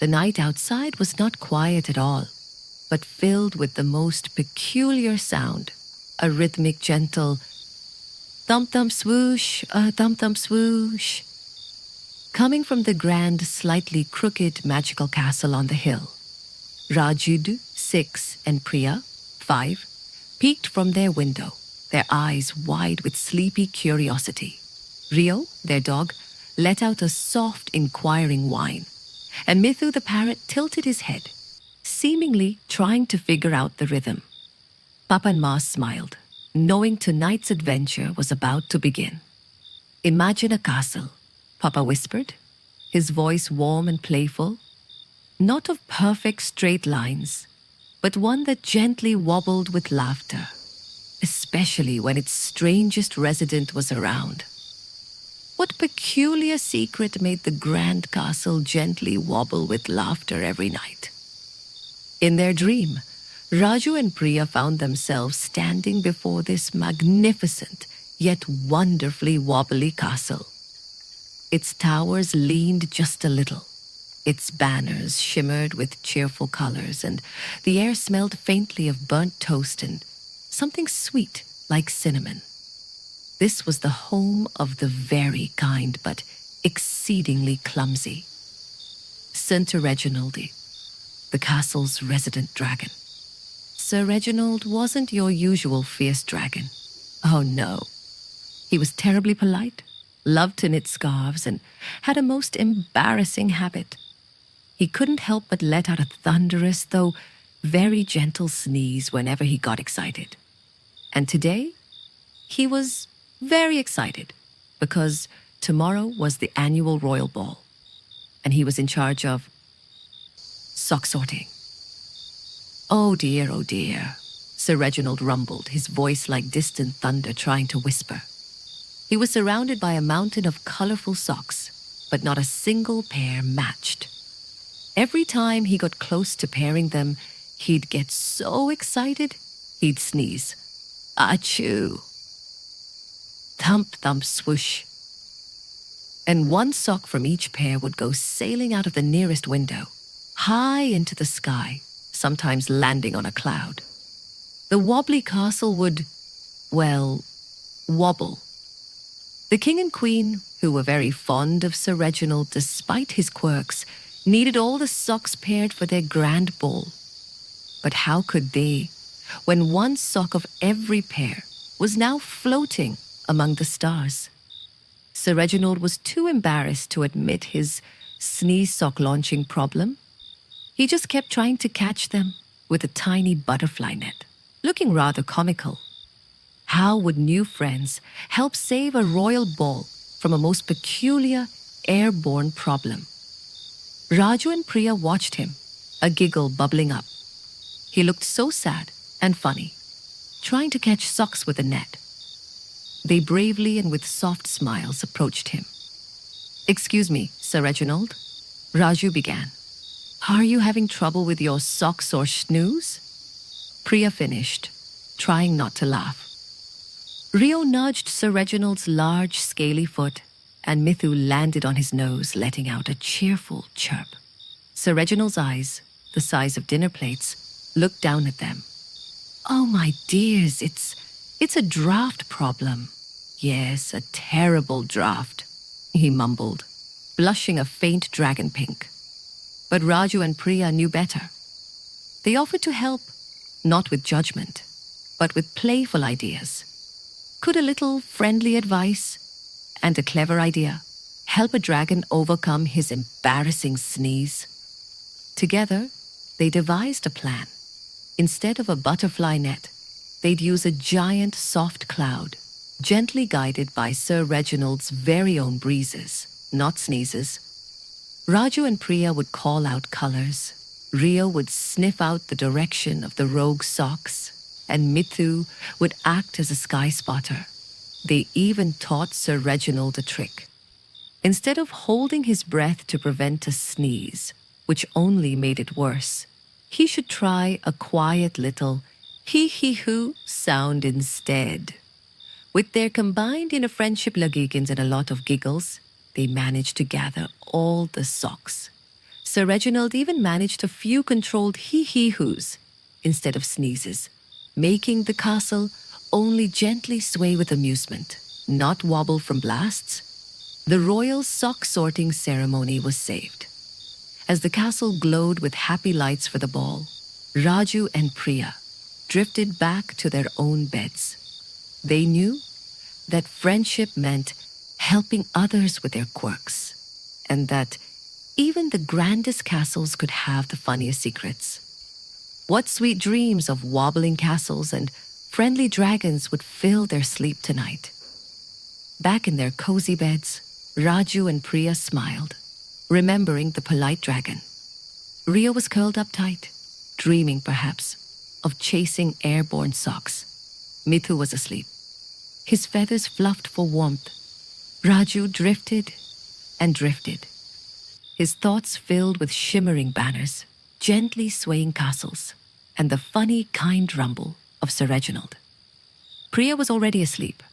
The night outside was not quiet at all, but filled with the most peculiar sound, a rhythmic, gentle thump-thump swoosh, a thump-thump swoosh, coming from the grand, slightly crooked magical castle on the hill. Raju, 6, and Priya, 5, peeked from their window, their eyes wide with sleepy curiosity. Rio, their dog, let out a soft, inquiring whine, and Mithoo the parrot tilted his head, seemingly trying to figure out the rhythm. Papa and Ma smiled, knowing tonight's adventure was about to begin. "Imagine a castle," Papa whispered, his voice warm and playful, not of perfect straight lines, but one that gently wobbled with laughter, especially when its strangest resident was around. What peculiar secret made the grand castle gently wobble with laughter every night? In their dream, Raju and Priya found themselves standing before this magnificent yet wonderfully wobbly castle. Its towers leaned just a little. Its banners shimmered with cheerful colors, and the air smelled faintly of burnt toast and something sweet like cinnamon. This was the home of the very kind but exceedingly clumsy Sir Reginald, the castle's resident dragon. Sir Reginald wasn't your usual fierce dragon. Oh no. He was terribly polite, loved to knit scarves, and had a most embarrassing habit. He couldn't help but let out a thunderous, though very gentle sneeze whenever he got excited. And today, he was very excited because tomorrow was the annual royal ball, and he was in charge of sock sorting. Oh dear, Sir Reginald rumbled, his voice like distant thunder trying to whisper. He was surrounded by a mountain of colorful socks, but not a single pair matched. Every time he got close to pairing them, he'd get so excited, he'd sneeze. Achoo! Thump, thump, swoosh. And one sock from each pair would go sailing out of the nearest window, high into the sky, sometimes landing on a cloud. The wobbly castle would, well, wobble. The king and queen, who were very fond of Sir Reginald despite his quirks, needed all the socks paired for their grand ball. But how could they, when one sock of every pair was now floating among the stars? Sir Reginald was too embarrassed to admit his sneeze sock launching problem. He just kept trying to catch them with a tiny butterfly net, looking rather comical. How would new friends help save a royal ball from a most peculiar airborne problem? Raju and Priya watched him, a giggle bubbling up. He looked so sad and funny, trying to catch socks with a net. They bravely and with soft smiles approached him. "Excuse me, Sir Reginald," Raju began. "Are you having trouble with your socks or snooze?" Priya finished, trying not to laugh. Rio nudged Sir Reginald's large, scaly foot, and Mithoo landed on his nose, letting out a cheerful chirp. Sir Reginald's eyes, the size of dinner plates, looked down at them. "Oh, my dears, it's a draft problem." "Yes, a terrible draft," he mumbled, blushing a faint dragon pink. But Raju and Priya knew better. They offered to help, not with judgment, but with playful ideas. Could a little friendly advice and a clever idea help a dragon overcome his embarrassing sneeze? Together, they devised a plan. Instead of a butterfly net, they'd use a giant soft cloud, gently guided by Sir Reginald's very own breezes, not sneezes. Raju and Priya would call out colors, Rio would sniff out the direction of the rogue socks, and Mithoo would act as a sky spotter. They even taught Sir Reginald a trick. Instead of holding his breath to prevent a sneeze, which only made it worse, he should try a quiet little hee-hee-hoo sound instead. With their combined inner friendship lagigans and a lot of giggles, they managed to gather all the socks. Sir Reginald even managed a few controlled hee-hee-hoos instead of sneezes, making the castle only gently sway with amusement, not wobble from blasts. The royal sock-sorting ceremony was saved. As the castle glowed with happy lights for the ball, Raju and Priya drifted back to their own beds. They knew that friendship meant helping others with their quirks, and that even the grandest castles could have the funniest secrets. What sweet dreams of wobbling castles and friendly dragons would fill their sleep tonight. Back in their cozy beds, Raju and Priya smiled, remembering the polite dragon. Ria was curled up tight, dreaming perhaps of chasing airborne socks. Mithoo was asleep, his feathers fluffed for warmth. Raju drifted and drifted, his thoughts filled with shimmering banners, gently swaying castles, and the funny, kind rumble of Sir Reginald. Priya was already asleep,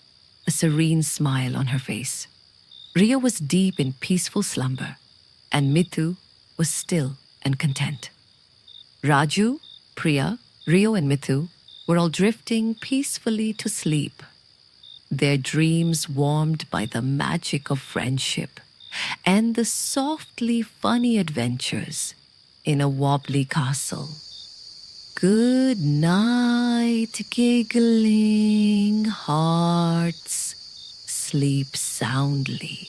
a serene smile on her face. Ria was deep in peaceful slumber, and Mithoo was still and content. Raju, Priya, Rio, and Mithoo were all drifting peacefully to sleep, their dreams warmed by the magic of friendship and the softly funny adventures in a wobbly castle. Good night, giggling hearts. Sleep soundly.